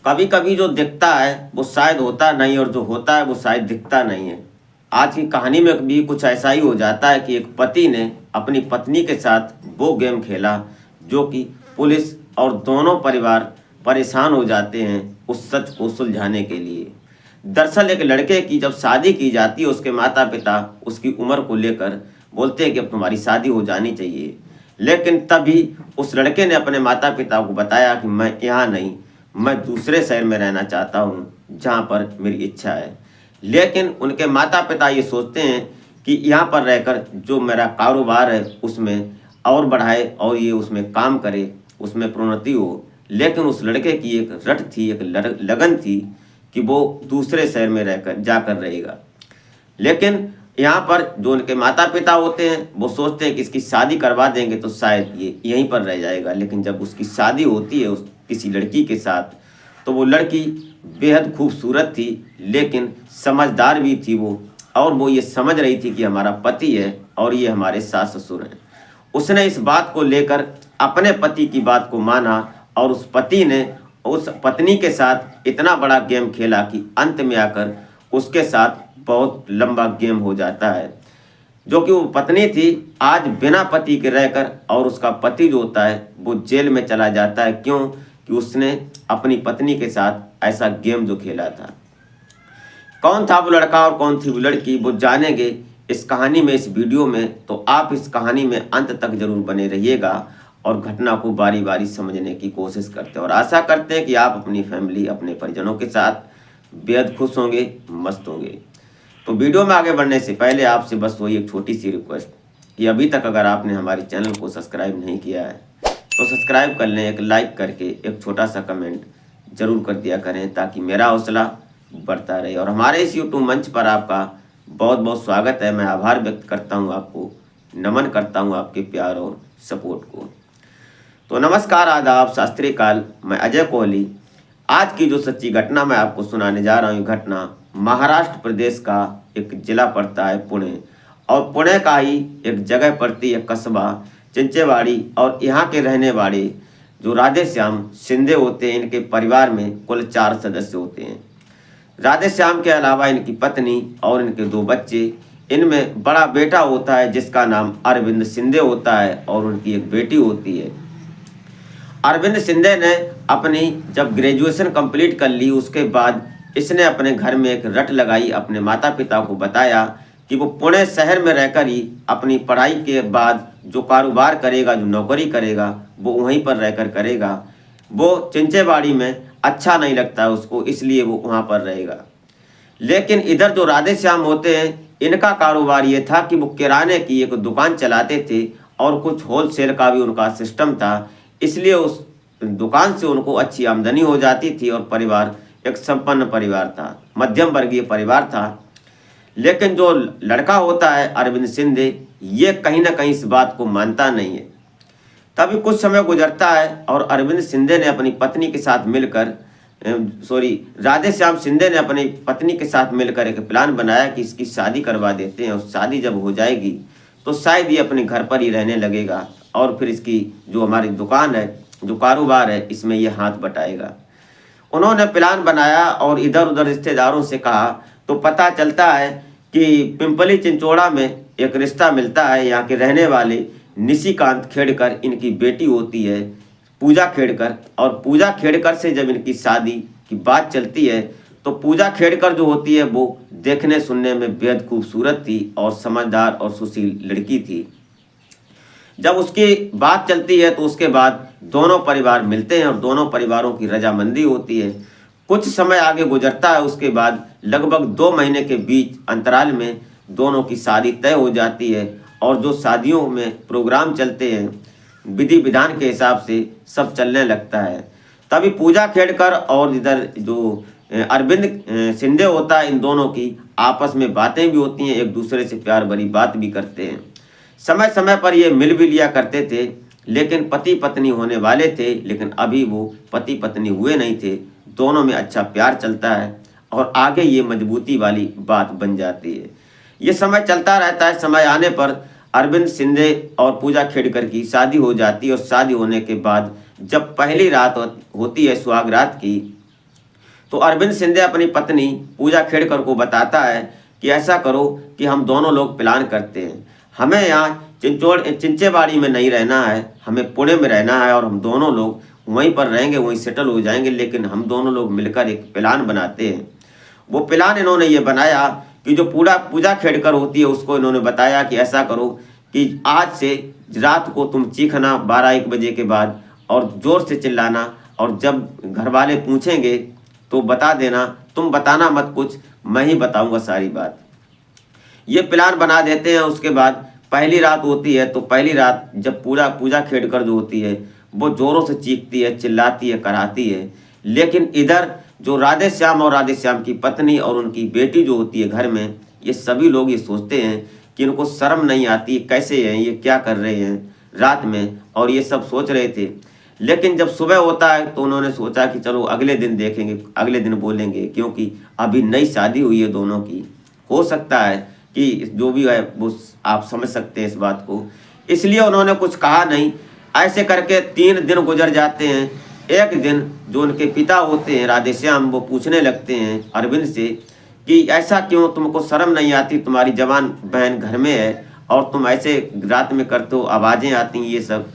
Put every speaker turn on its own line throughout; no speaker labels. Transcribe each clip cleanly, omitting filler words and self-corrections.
कभी कभी जो दिखता है वो शायद होता नहीं और जो होता है वो शायद दिखता नहीं है। आज की कहानी में भी कुछ ऐसा ही हो जाता है कि एक पति ने अपनी पत्नी के साथ वो गेम खेला जो कि पुलिस और दोनों परिवार परेशान हो जाते हैं उस सच को सुलझाने के लिए। दरअसल एक लड़के की जब शादी की जाती है उसके माता पिता उसकी उम्र को लेकर बोलते हैं कि अब तुम्हारी शादी हो जानी चाहिए। लेकिन तभी उस लड़के ने अपने माता पिता को बताया कि मैं यहाँ नहीं, मैं दूसरे शहर में रहना चाहता हूँ जहाँ पर मेरी इच्छा है। लेकिन उनके माता पिता ये सोचते हैं कि यहाँ पर रहकर जो मेरा कारोबार है उसमें और बढ़ाए और ये उसमें काम करे, उसमें प्रोन्नति हो। लेकिन उस लड़के की एक रट थी, एक लगन थी कि वो दूसरे शहर में रहकर जाकर रहेगा। लेकिन यहाँ पर जो उनके माता पिता होते हैं वो सोचते हैं कि इसकी शादी करवा देंगे तो शायद ये यहीं पर रह जाएगा। लेकिन जब उसकी शादी होती है उस किसी लड़की के साथ तो वो लड़की बेहद खूबसूरत थी, लेकिन समझदार भी थी वो, और वो ये समझ रही थी कि हमारा पति है और ये हमारे सास ससुर हैं। उसने इस बात को लेकर अपने पति की बात को माना और उस पति ने उस पत्नी के साथ इतना बड़ा गेम खेला कि अंत में आकर उसके साथ बहुत लंबा गेम हो जाता है। जो कि वो पत्नी थी आज बिना पति के रहकर, और उसका पति जो होता है वो जेल में चला जाता है। क्यों? कि उसने अपनी पत्नी के साथ ऐसा गेम जो खेला था। कौन था वो लड़का और कौन थी वो लड़की वो जानेंगे इस कहानी में, इस वीडियो में। तो आप इस कहानी में अंत तक जरूर बने रहिएगा और घटना को बारी बारी समझने की कोशिश करते हैं, और आशा करते हैं कि आप अपनी फैमिली, अपने परिजनों के साथ बेहद खुश होंगे, मस्त होंगे। तो वीडियो में आगे बढ़ने से पहले आपसे बस वही एक छोटी सी रिक्वेस्ट कि अभी तक अगर आपने हमारे चैनल को सब्सक्राइब नहीं किया है तो सब्सक्राइब कर लें, एक लाइक करके एक छोटा सा कमेंट जरूर कर दिया करें ताकि मेरा हौसला बढ़ता रहे। और हमारे इस यूट्यूब मंच पर आपका बहुत बहुत स्वागत है। मैं आभार व्यक्त करता हूँ, आपको नमन करता हूँ आपके प्यार और सपोर्ट को। तो नमस्कार, आदाब, सत श्री अकाल। मैं अजय कोहली। आज की जो सच्ची घटना मैं आपको सुनाने जा रहा हूँ, घटना महाराष्ट्र प्रदेश का एक जिला पड़ता है पुणे, और पुणे का ही एक जगह पड़ती है कस्बा चिंचेवाड़ी। और यहाँ के रहने वाले जो राधेश्याम शिंदे होते हैं, इनके परिवार में कुल 4 सदस्य होते हैं। राधेश्याम के अलावा इनकी पत्नी और इनके 2 बच्चे। इनमें बड़ा बेटा होता है जिसका नाम अरविंद शिंदे होता है, और उनकी एक बेटी होती है। अरविंद शिंदे ने अपनी जब ग्रेजुएशन कंप्लीट कर ली उसके बाद इसने अपने घर में एक रट लगाई, अपने माता पिता को बताया कि वो पुणे शहर में रहकर ही अपनी पढ़ाई के बाद जो कारोबार करेगा, जो नौकरी करेगा वो वहीं पर रहकर करेगा। वो चिंचेवाड़ी में अच्छा नहीं लगता है उसको, इसलिए वो वहाँ पर रहेगा। लेकिन इधर जो राधेश्याम होते हैं इनका कारोबार ये था कि वो किराने की एक दुकान चलाते थे और कुछ होलसेल का भी उनका सिस्टम था, इसलिए उस दुकान से उनको अच्छी आमदनी हो जाती थी और परिवार एक संपन्न परिवार था, मध्यम वर्गीय परिवार था। लेकिन जो लड़का होता है अरविंद शिंदे, ये कहीं ना कहीं इस बात को मानता नहीं है। तभी कुछ समय गुजरता है और अरविंद शिंदे ने अपनी पत्नी के साथ मिलकर राधेश्याम शिंदे ने अपनी पत्नी के साथ मिलकर एक प्लान बनाया कि इसकी शादी करवा देते हैं, और शादी जब हो जाएगी तो शायद ये अपने घर पर ही रहने लगेगा और फिर इसकी जो हमारी दुकान है, जो कारोबार है, इसमें ये हाथ बटाएगा। उन्होंने प्लान बनाया और इधर उधर रिश्तेदारों से कहा तो पता चलता है कि पिंपली चिंचोड़ा में एक रिश्ता मिलता है। यहाँ के रहने वाले निशिकांत खेड़कर, इनकी बेटी होती है पूजा खेड़कर, और पूजा खेड़कर से जब इनकी शादी की बात चलती है तो पूजा खेड़कर जो होती है वो देखने सुनने में बेहद खूबसूरत थी और समझदार और सुशील लड़की थी। जब उसकी बात चलती है तो उसके बाद दोनों परिवार मिलते हैं और दोनों परिवारों की रजामंदी होती है। कुछ समय आगे गुजरता है, उसके बाद लगभग 2 महीने के बीच अंतराल में दोनों की शादी तय हो जाती है। और जो शादियों में प्रोग्राम चलते हैं विधि विधान के हिसाब से सब चलने लगता है। तभी पूजा खेड़कर और इधर जो अरविंद शिंदे होता है, इन दोनों की आपस में बातें भी होती हैं, एक दूसरे से प्यार भरी बात भी करते हैं। समय समय पर ये मिल भी लिया करते थे, लेकिन पति पत्नी होने वाले थे, लेकिन अभी वो पति पत्नी हुए नहीं थे। दोनों में अच्छा प्यार चलता है और आगे ये मजबूती वाली बात बन जाती है। ये समय चलता रहता है। समय आने पर अरविंद शिंदे और पूजा खेड़कर की शादी हो जाती है, और शादी होने के बाद जब पहली रात होती है सुहाग रात की, तो अरविंद शिंदे अपनी पत्नी पूजा खेड़कर को बताता है कि ऐसा करो कि हम दोनों लोग प्लान करते हैं, हमें यहाँ चिंचेवाड़ी में नहीं रहना है, हमें पुणे में रहना है और हम दोनों लोग वहीं पर रहेंगे, वहीं सेटल हो जाएंगे, लेकिन हम दोनों लोग मिलकर एक प्लान बनाते हैं। वो प्लान इन्होंने ये बनाया कि जो पूरा पूजा खेड़कर होती है उसको इन्होंने बताया कि ऐसा करो कि आज से रात को तुम चीखना 12-1 बजे के बाद और ज़ोर से चिल्लाना, और जब घर वाले पूछेंगे तो बता देना, तुम बताना मत कुछ, मैं ही बताऊंगा सारी बात। ये प्लान बना देते हैं। उसके बाद पहली रात होती है, तो पहली रात जब पूरा पूजा खेड़कर जो होती है वो ज़ोरों से चीखती है, चिल्लाती है, कराती है, लेकिन इधर जो राधे श्याम और राधे श्याम की पत्नी और उनकी बेटी जो होती है घर में, ये सभी लोग ये सोचते हैं कि इनको शर्म नहीं आती, कैसे हैं ये, क्या कर रहे हैं रात में, और ये सब सोच रहे थे। लेकिन जब सुबह होता है तो उन्होंने सोचा कि चलो अगले दिन देखेंगे, अगले दिन बोलेंगे, क्योंकि अभी नई शादी हुई है दोनों की। हो सकता है कि जो भी है वो आप समझ सकते हैं इस बात को, इसलिए उन्होंने कुछ कहा नहीं। ऐसे करके 3 दिन गुजर जाते हैं। एक दिन जो उनके पिता होते हैं राधे श्याम, वो पूछने लगते हैं अरविंद से कि ऐसा क्यों, तुमको शर्म नहीं आती, तुम्हारी जवान बहन घर में है और तुम ऐसे रात में करते हो, आवाज़ें आती हैं ये सब।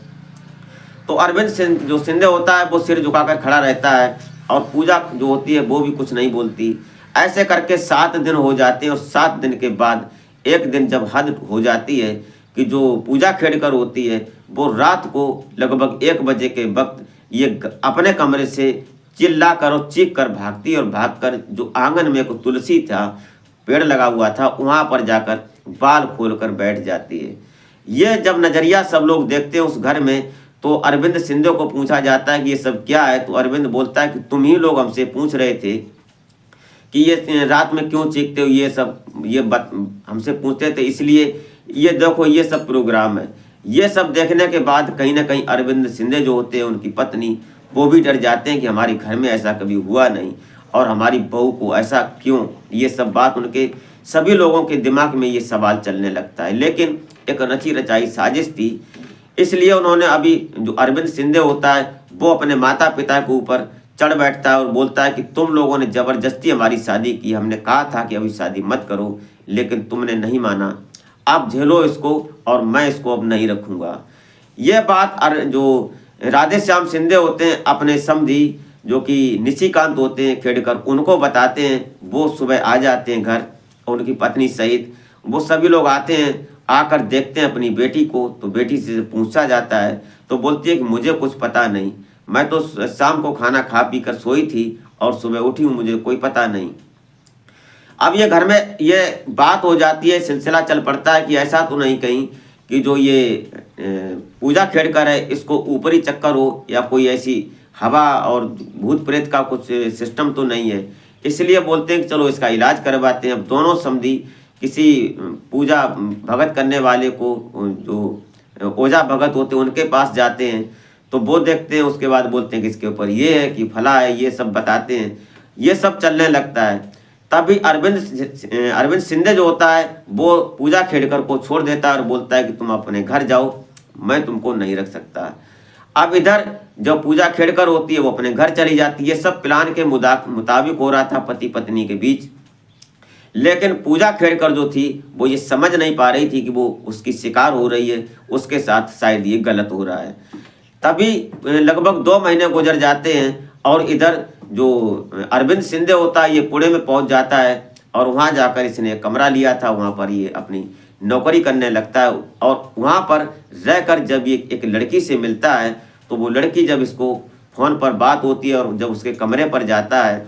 तो अरविंद जो शिंदे होता है वो सिर झुकाकर खड़ा रहता है और पूजा जो होती है वो भी कुछ नहीं बोलती। ऐसे करके 7 दिन हो जाते हैं और 7 दिन के बाद एक दिन जब हद हो जाती है कि जो पूजा खेड़कर होती है वो रात को लगभग 1 बजे के वक्त ये अपने कमरे से चिल्ला कर और चीख कर भागती है और भागकर जो आंगन में एक तुलसी था, पेड़ लगा हुआ था, वहाँ पर जाकर बाल खोलकर बैठ जाती है। ये जब नज़रिया सब लोग देखते हैं उस घर में, तो अरविंद शिंदे को पूछा जाता है कि ये सब क्या है। तो अरविंद बोलता है कि तुम ही लोग हमसे पूछ रहे थे कि ये रात में क्यों चीखते हो, ये सब हमसे पूछते थे, इसलिए ये देखो ये सब प्रोग्राम है। ये सब देखने के बाद कहीं ना कहीं अरविंद शिंदे जो होते हैं उनकी पत्नी, वो भी डर जाते हैं कि हमारे घर में ऐसा कभी हुआ नहीं और हमारी बहू को ऐसा क्यों, ये सब बात उनके सभी लोगों के दिमाग में ये सवाल चलने लगता है। लेकिन एक रची रचाई साजिश थी, इसलिए उन्होंने अभी जो अरविंद शिंदे होता है वो अपने माता पिता के ऊपर चढ़ बैठता है और बोलता है कि तुम लोगों ने ज़बरदस्ती हमारी शादी की, हमने कहा था कि अभी शादी मत करो, लेकिन तुमने नहीं माना, आप झेलो इसको और मैं इसको अब नहीं रखूँगा। ये बात जो राधे श्याम शिंदे होते हैं अपने समधी जो कि निशिकांत होते हैं खेड़कर, उनको बताते हैं। वो सुबह आ जाते हैं घर और उनकी पत्नी सहित वो सभी लोग आते हैं, आकर देखते हैं अपनी बेटी को। तो बेटी से पूछा जाता है तो बोलती है कि मुझे कुछ पता नहीं, मैं तो शाम को खाना खा पी कर सोई थी और सुबह उठी हूँ, मुझे कोई पता नहीं। अब ये घर में ये बात हो जाती है, सिलसिला चल पड़ता है कि ऐसा तो नहीं कहीं कि जो ये पूजा खेड़कर है इसको ऊपरी चक्कर हो या कोई ऐसी हवा और भूत प्रेत का कुछ सिस्टम तो नहीं है। इसलिए बोलते हैं कि चलो इसका इलाज करवाते हैं। अब दोनों समधी किसी पूजा भगत करने वाले को, जो ओझा भगत होते हैं, उनके पास जाते हैं। तो वो देखते हैं, उसके बाद बोलते हैं कि इसके ऊपर ये है कि फला है, ये सब बताते हैं। ये सब चलने लगता है। तभी अरविंद शिंदे जो होता है वो पूजा खेड़कर को छोड़ देता है और बोलता है कि तुम अपने घर जाओ, मैं तुमको नहीं रख सकता। अब इधर जो पूजा खेड़कर होती है वो अपने घर चली जाती है। सब प्लान के मुताबिक हो रहा था पति पत्नी के बीच, लेकिन पूजा खेड़कर जो थी वो ये समझ नहीं पा रही थी कि वो उसकी शिकार हो रही है, उसके साथ शायद ये गलत हो रहा है। तभी लगभग 2 महीने गुजर जाते हैं और इधर जो अरविंद शिंदे होता है ये पुणे में पहुंच जाता है और वहां जाकर इसने एक कमरा लिया था, वहां पर ये अपनी नौकरी करने लगता है। और वहां पर रहकर जब ये एक लड़की से मिलता है तो वो लड़की जब इसको फ़ोन पर बात होती है और जब उसके कमरे पर जाता है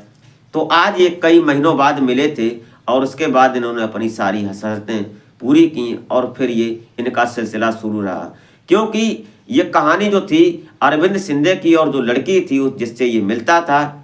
तो आज ये कई महीनों बाद मिले थे और उसके बाद इन्होंने अपनी सारी हसरतें पूरी की और फिर ये इनका सिलसिला शुरू रहा। क्योंकि ये कहानी जो थी अरविंद शिंदे की और जो लड़की थी जिससे ये मिलता था,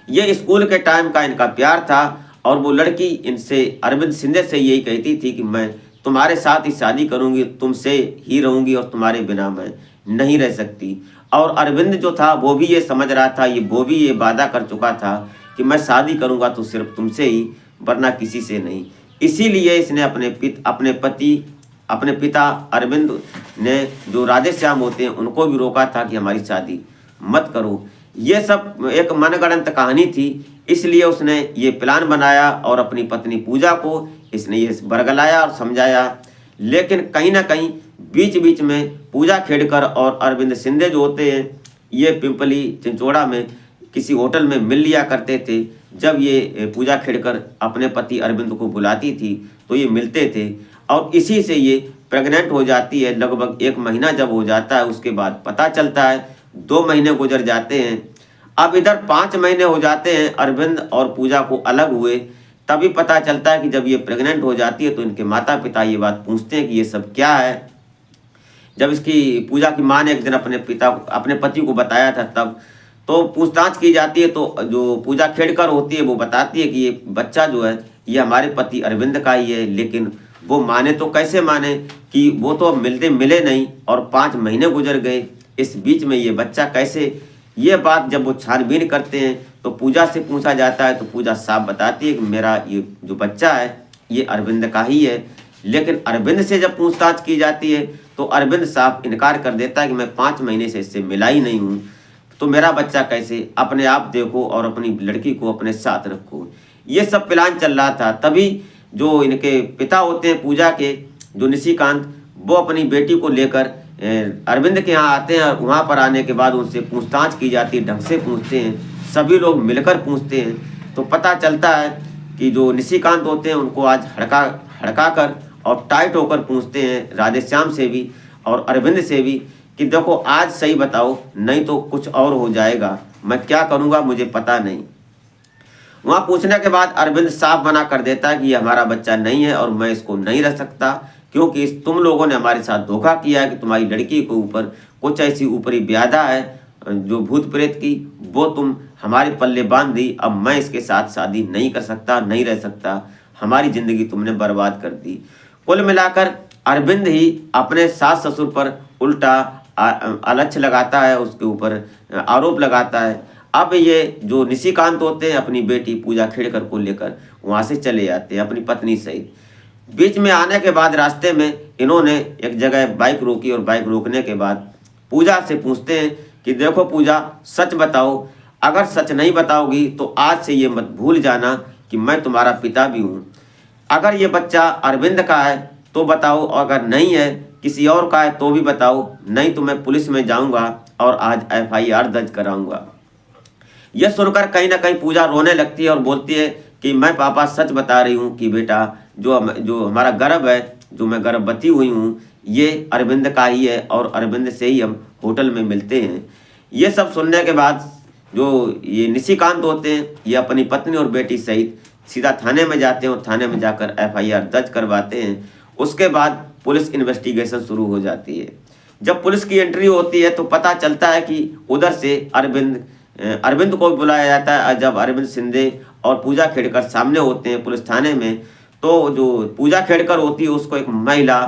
ये स्कूल के टाइम का इनका प्यार था और वो लड़की इनसे अरविंद शिंदे से यही कहती थी कि मैं तुम्हारे साथ ही शादी करूंगी, तुमसे ही रहूंगी और तुम्हारे बिना मैं नहीं रह सकती। और अरविंद जो था वो भी ये समझ रहा था, वो भी ये वादा कर चुका था कि मैं शादी करूंगा तो सिर्फ तुमसे ही, वरना किसी से नहीं। इसीलिए इसने अपने पिता अरविंद ने जो राधे श्याम होते हैं उनको भी रोका था कि हमारी शादी मत करो। ये सब एक मनगढ़ंत कहानी थी, इसलिए उसने ये प्लान बनाया और अपनी पत्नी पूजा को इसने ये बरगलाया और समझाया। लेकिन कहीं ना कहीं बीच बीच में पूजा खेड़कर और अरविंद शिंदे जो होते हैं, ये पिंपली चिंचोड़ा में किसी होटल में मिल लिया करते थे। जब ये पूजा खेड़कर अपने पति अरविंद को बुलाती थी तो ये मिलते थे, और इसी से ये प्रेग्नेंट हो जाती है। लगभग 1 महीना जब हो जाता है, उसके बाद पता चलता है, 2 महीने गुजर जाते हैं। अब इधर 5 महीने हो जाते हैं अरविंद और पूजा को अलग हुए। तभी पता चलता है कि जब ये प्रेग्नेंट हो जाती है तो इनके माता पिता ये बात पूछते हैं कि ये सब क्या है। जब इसकी पूजा की माँ ने एक दिन अपने पति को बताया था, तब तो पूछताछ की जाती है, तो जो पूजा खेड़कर होती है वो बताती है कि ये बच्चा जो है ये हमारे पति अरविंद का ही है। लेकिन वो माने तो कैसे माने कि वो तो अब मिले नहीं और 5 महीने गुजर गए, इस बीच में ये बच्चा कैसे। ये बात जब वो छानबीन करते हैं तो पूजा से पूछा जाता है, तो पूजा साफ बताती है कि मेरा ये जो बच्चा है ये अरविंद का ही है। लेकिन अरविंद से जब पूछताछ की जाती है तो अरविंद साफ इनकार कर देता है कि मैं 5 महीने से इससे मिला ही नहीं हूँ, तो मेरा बच्चा कैसे। अपने आप देखो और अपनी लड़की को अपने साथ रखो। ये सब प्लान चल रहा था। तभी जो इनके पिता होते हैं पूजा के, जो निशिकांत, वो अपनी बेटी को लेकर अरविंद के यहाँ आते हैं। और वहाँ पर आने के बाद उनसे पूछताछ की जाती है, ढंग से पूछते हैं, सभी लोग मिलकर पूछते हैं। तो पता चलता है कि जो निशिकांत होते हैं उनको आज हड़का कर और टाइट होकर पूछते हैं, राधेश्याम से भी और अरविंद से भी, कि देखो आज सही बताओ, नहीं तो कुछ और हो जाएगा, मैं क्या करूँगा मुझे पता नहीं। वहाँ पूछने के बाद अरविंद साफ मना कर देता है कि ये हमारा बच्चा नहीं है और मैं इसको नहीं रख सकता, क्योंकि तुम लोगों ने हमारे साथ धोखा किया है कि तुम्हारी लड़की के ऊपर कुछ ऐसी ऊपरी व्याधा है जो भूत प्रेत की, वो तुम हमारे पल्ले बांध दी। अब मैं इसके साथ शादी नहीं कर सकता, नहीं रह सकता, हमारी ज़िंदगी तुमने बर्बाद कर दी। कुल मिलाकर अरविंद ही अपने सास ससुर पर उल्टा अलक्ष्य लगाता है, उसके ऊपर आरोप लगाता है। अब ये जो निशिकांत होते हैं अपनी बेटी पूजा खेड़कर को लेकर वहाँ से चले जाते हैं अपनी पत्नी सहित। बीच में आने के बाद रास्ते में इन्होंने एक जगह बाइक रोकी और बाइक रोकने के बाद पूजा से पूछते हैं कि देखो पूजा, सच बताओ, अगर सच नहीं बताओगी तो आज से ये मत भूल जाना कि मैं तुम्हारा पिता भी हूँ। अगर ये बच्चा अरविंद का है तो बताओ, अगर नहीं है किसी और का है तो भी बताओ, नहीं तो मैं पुलिस में जाऊँगा और आज FIR दर्ज कराऊँगा। यह सुनकर कहीं ना कहीं पूजा रोने लगती है और बोलती है कि मैं पापा सच बता रही हूँ कि बेटा जो हमारा गर्भ है, जो मैं गर्भवती हुई हूँ, ये अरविंद का ही है और अरविंद से ही हम होटल में मिलते हैं। ये सब सुनने के बाद जो ये निशिकांत होते हैं ये अपनी पत्नी और बेटी सहित सीधा थाने में जाते हैं और थाने में जाकर FIR दर्ज करवाते हैं। उसके बाद पुलिस इन्वेस्टिगेशन शुरू हो जाती है। जब पुलिस की एंट्री होती है तो पता चलता है कि उधर से अरविंद को बुलाया जाता है। जब अरविंद शिंदे और पूजा खेड़कर सामने होते हैं पुलिस थाने में, तो जो पूजा खेड़कर होती है उसको एक महिला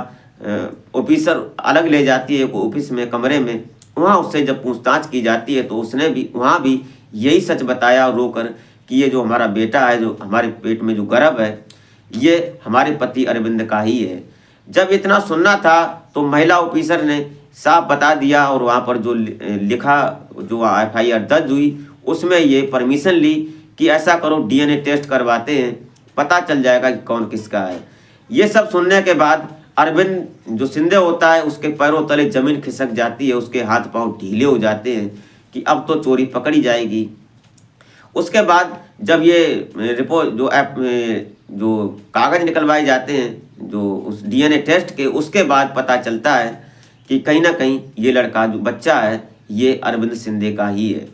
ऑफिसर अलग ले जाती है एक ऑफिस में, कमरे में। वहाँ उससे जब पूछताछ की जाती है तो उसने भी वहाँ भी यही सच बताया रोकर कि ये जो हमारा बेटा है, जो हमारे पेट में जो गर्भ है, ये हमारे पति अरविंद का ही है। जब इतना सुनना था तो महिला ऑफिसर ने साफ बता दिया और वहाँ पर जो लिखा, जो FIR दर्ज हुई, उसमें ये परमिशन ली कि ऐसा करो DNA टेस्ट करवाते हैं, पता चल जाएगा कि कौन किसका है। ये सब सुनने के बाद अरविंद जो शिंदे होता है उसके पैरों तले जमीन खिसक जाती है, उसके हाथ पांव ढीले हो जाते हैं कि अब तो चोरी पकड़ी जाएगी। उसके बाद जब ये रिपोर्ट जो कागज़ निकलवाए जाते हैं जो उस DNA टेस्ट के, उसके बाद पता चलता है कि कहीं ना कहीं ये लड़का जो बच्चा है ये अरविंद शिंदे का ही है।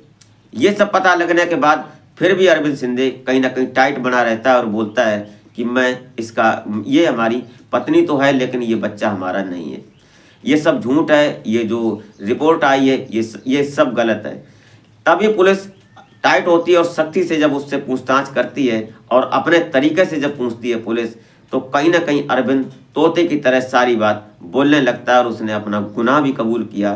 ये सब पता लगने के बाद फिर भी अरविंद शिंदे कहीं ना कहीं टाइट बना रहता है और बोलता है कि ये हमारी पत्नी तो है लेकिन ये बच्चा हमारा नहीं है, ये सब झूठ है, ये जो रिपोर्ट आई है ये सब गलत है। तब ये पुलिस टाइट होती है और सख्ती से जब उससे पूछताछ करती है और अपने तरीके से जब पूछती है पुलिस, तो कहीं ना कहीं अरविंद तोते की तरह सारी बात बोलने लगता है और उसने अपना गुनाह भी कबूल किया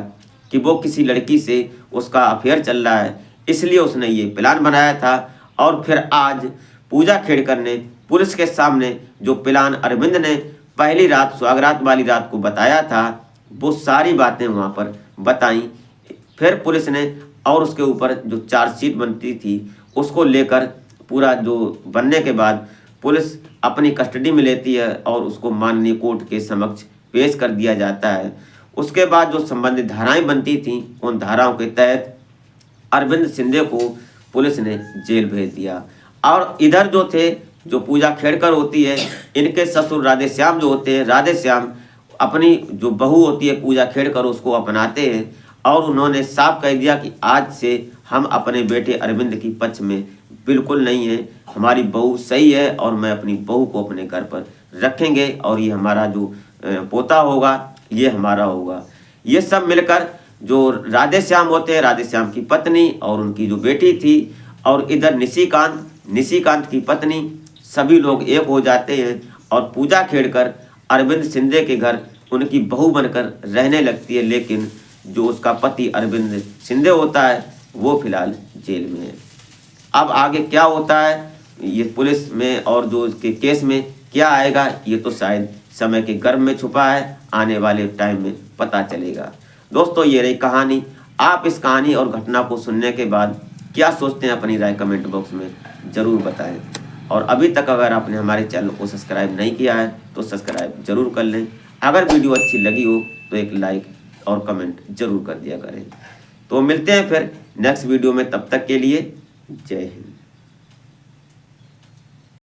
कि वो किसी लड़की से उसका अफेयर चल रहा है, इसलिए उसने ये प्लान बनाया था। और फिर आज पूजा खेड़कर ने पुलिस के सामने जो प्लान अरविंद ने पहली रात सुहागरात वाली रात को बताया था वो सारी बातें वहाँ पर बताई। फिर पुलिस ने और उसके ऊपर जो चार्जशीट बनती थी उसको लेकर पूरा जो बनने के बाद पुलिस अपनी कस्टडी में लेती है और उसको माननीय कोर्ट के समक्ष पेश कर दिया जाता है। उसके बाद जो संबंधित धाराएं बनती थीं उन धाराओं के तहत अरविंद शिंदे को पुलिस ने जेल भेज दिया। और इधर जो थे, जो पूजा खेड़कर होती है, इनके ससुर राधेश्याम जो होते हैं, राधेश्याम अपनी जो बहू होती है पूजा खेड़कर उसको अपनाते हैं और उन्होंने साफ कह दिया कि आज से हम अपने बेटे अरविंद की पक्ष में बिल्कुल नहीं है, हमारी बहू सही है और मैं अपनी बहू को अपने घर पर रखेंगे और ये हमारा जो पोता होगा ये हमारा होगा। ये सब मिलकर जो राधेश्याम होते हैं, राधेश्याम की पत्नी और उनकी जो बेटी थी, और इधर निशिकांत की पत्नी, सभी लोग एक हो जाते हैं और पूजा खेड़कर अरविंद शिंदे के घर उनकी बहू बनकर रहने लगती है। लेकिन जो उसका पति अरविंद शिंदे होता है वो फिलहाल जेल में है। अब आगे क्या होता है ये पुलिस में और जो इसके केस में क्या आएगा ये तो शायद समय के गर्भ में छुपा है, आने वाले टाइम में पता चलेगा। दोस्तों ये रही कहानी। आप इस कहानी और घटना को सुनने के बाद क्या सोचते हैं अपनी राय कमेंट बॉक्स में ज़रूर बताएं। और अभी तक अगर आपने हमारे चैनल को सब्सक्राइब नहीं किया है तो सब्सक्राइब जरूर कर लें। अगर वीडियो अच्छी लगी हो तो एक लाइक और कमेंट जरूर कर दिया करें। तो मिलते हैं फिर नेक्स्ट वीडियो में, तब तक के लिए जय हिंद।